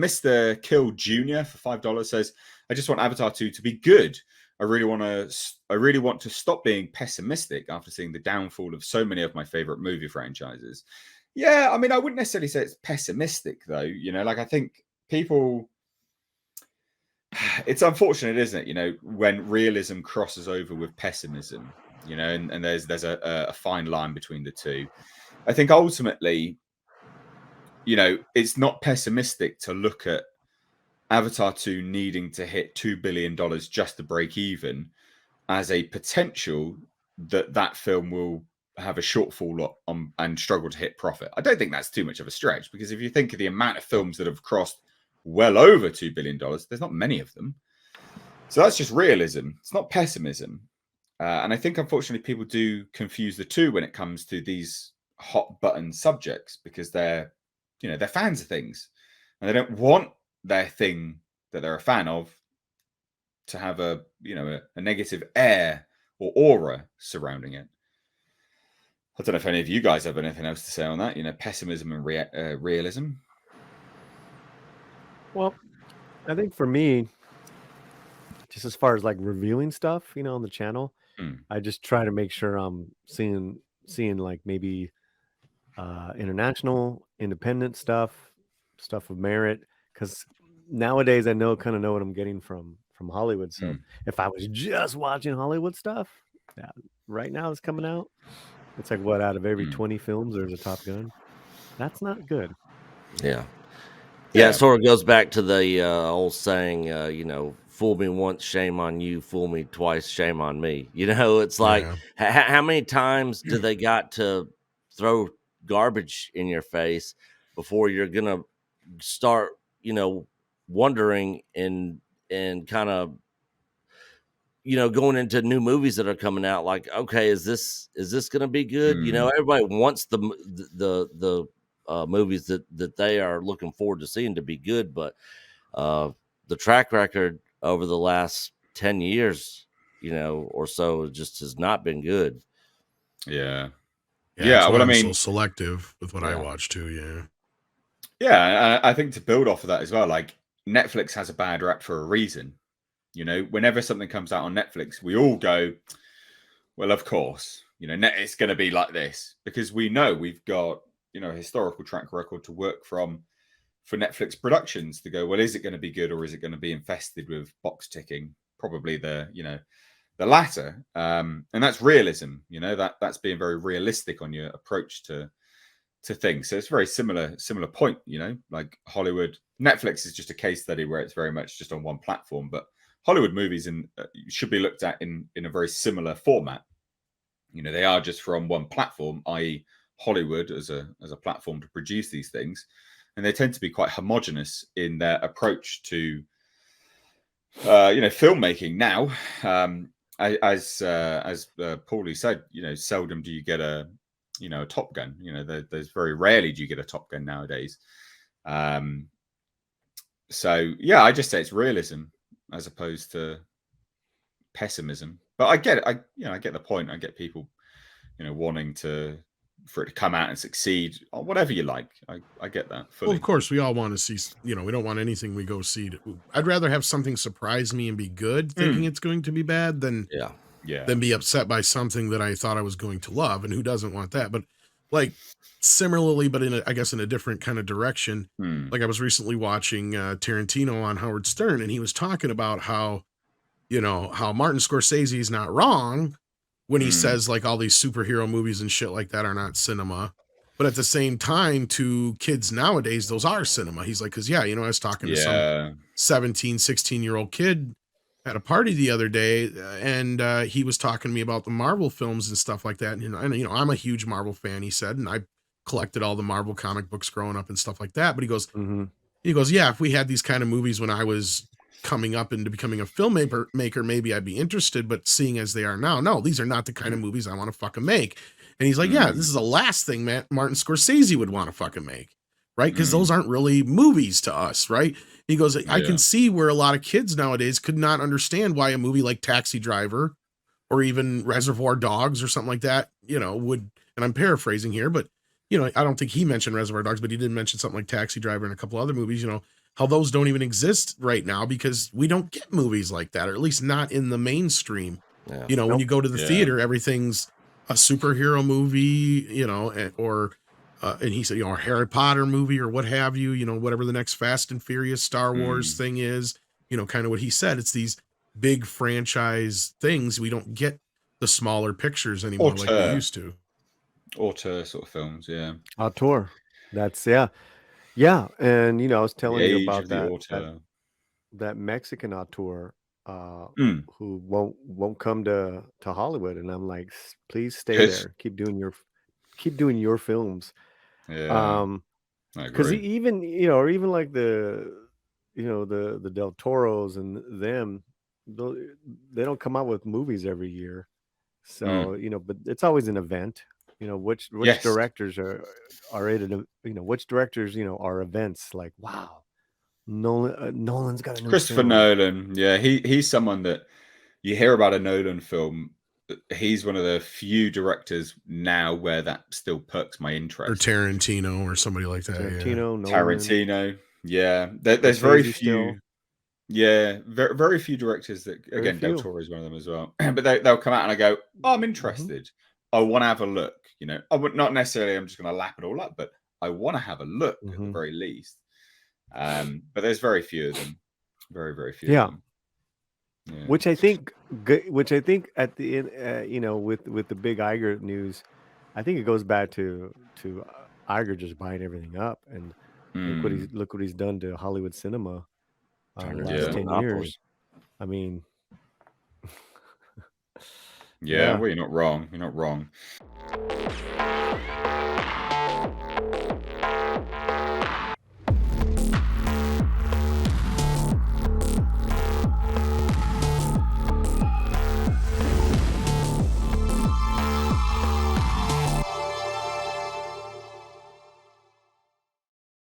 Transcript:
Mr. Kill Jr. for $5 says, I just want Avatar 2 to be good. I really want to stop being pessimistic after seeing the downfall of so many of my favorite movie franchises. Yeah, I mean, I wouldn't necessarily say it's pessimistic, though. You know, like, I think people, it's unfortunate, isn't it? You know, when realism crosses over with pessimism, you know, and there's a fine line between the two. I think ultimately, you know, it's not pessimistic to look at Avatar 2 needing to hit $2 billion just to break even as a potential that film will have a shortfall on and struggle to hit profit. I don't think that's too much of a stretch, because if you think of the amount of films that have crossed well over $2 billion, there's not many of them. So that's just realism. It's not pessimism. And I think, unfortunately, people do confuse the two when it comes to these hot button subjects, because they're fans of things, and they don't want their thing that they're a fan of to have a negative air or aura surrounding it. I don't know if any of you guys have anything else to say on that. You know, pessimism and realism. Well, I think for me, just as far as like reviewing stuff, on the channel, I just try to make sure I'm seeing like maybe international, independent stuff of merit, because nowadays I kind of know what I'm getting from Hollywood. So if I was just watching Hollywood stuff, right now it's coming out, it's like, what, out of every 20 films there's a Top Gun? That's not good. Yeah, it sort of goes back to the old saying, fool me once, shame on you; fool me twice, shame on me. It's like, how many times do they got to throw garbage in your face before you're gonna start, wondering and kind of, going into new movies that are coming out, like, okay, is this gonna be good? Everybody wants the movies that they are looking forward to seeing to be good, but the track record over the last 10 years, or so, just has not been good. Yeah. Well, I mean, so selective with what I watch too. Yeah, I think to build off of that as well, like, Netflix has a bad rap for a reason. Whenever something comes out on Netflix, we all go, well, of course, it's going to be like this, because we know we've got, a historical track record to work from for Netflix productions to go, well, is it going to be good, or is it going to be infested with box ticking? Probably the latter. And that's realism, that's being very realistic on your approach to things. So it's a very similar point, like Hollywood. Netflix is just a case study where it's very much just on one platform, but Hollywood movies should be looked at in a very similar format. They are just from one platform, i.e. Hollywood as a platform to produce these things, and they tend to be quite homogenous in their approach to filmmaking now. As Paulie said, seldom do you get a Top Gun. There's very rarely do you get a Top Gun nowadays. So I just say it's realism as opposed to pessimism. But I get it. I get the point. I get people, wanting for it to come out and succeed, or whatever you like. I get that fully. Well, of course, we all want to see. We don't want anything we go see. I'd rather have something surprise me and be good, thinking it's going to be bad, than be upset by something that I thought I was going to love. And who doesn't want that? But like, similarly, but in a different kind of direction. Like, I was recently watching Tarantino on Howard Stern, and he was talking about how Martin Scorsese is not wrong when he says, like, all these superhero movies and shit like that are not cinema. But at the same time, to kids nowadays, those are cinema. He's like, because I was talking to some 17, 16-year-old kid at a party the other day, and he was talking to me about the Marvel films and stuff like that. And I'm a huge Marvel fan, he said, and I collected all the Marvel comic books growing up and stuff like that. But he goes, if we had these kind of movies when I was coming up into becoming a filmmaker, maybe I'd be interested. But seeing as they are now, no, these are not the kind of movies I want to fucking make. And he's like, this is the last thing Martin Scorsese would want to fucking make, right? Because those aren't really movies to us, right? He goes, I can see where a lot of kids nowadays could not understand why a movie like Taxi Driver or even Reservoir Dogs or something like that, would, and I'm paraphrasing here, but, I don't think he mentioned Reservoir Dogs, but he did mention something like Taxi Driver and a couple other movies, how those don't even exist right now because we don't get movies like that, or at least not in the mainstream. Yeah. When you go to the theater, everything's a superhero movie, or and he said, a Harry Potter movie or what have you, whatever the next Fast and Furious Star Wars thing is, kind of what he said. It's these big franchise things. We don't get the smaller pictures anymore like we used to. Auteur sort of films, Auteur. That's yeah. And I was telling you about that Mexican auteur who won't come to Hollywood, and I'm like, please stay there. Keep doing your films. Because even or even like the the Del Toros and them, they don't come out with movies every year, so but it's always an event. Which directors are it? Which directors are events like, wow, Nolan's got a new Christopher Nolan. Yeah, he's someone that you hear about a Nolan film. He's one of the few directors now where that still perks my interest. Or Tarantino or somebody like that. Tarantino. Yeah. There's very few. Still. Yeah, very few directors that, again, Del Toro is one of them as well. But they'll come out and I go, oh, I'm interested. I want to have a look. I would not necessarily, I'm just going to lap it all up, but I want to have a look at the very least. But there's very few of them. Very, very few of them. Yeah. Which I think at the end, with the big Iger news, I think it goes back to Iger just buying everything up, and look what he's done to Hollywood cinema the last 10 years. I mean, well, you're not wrong.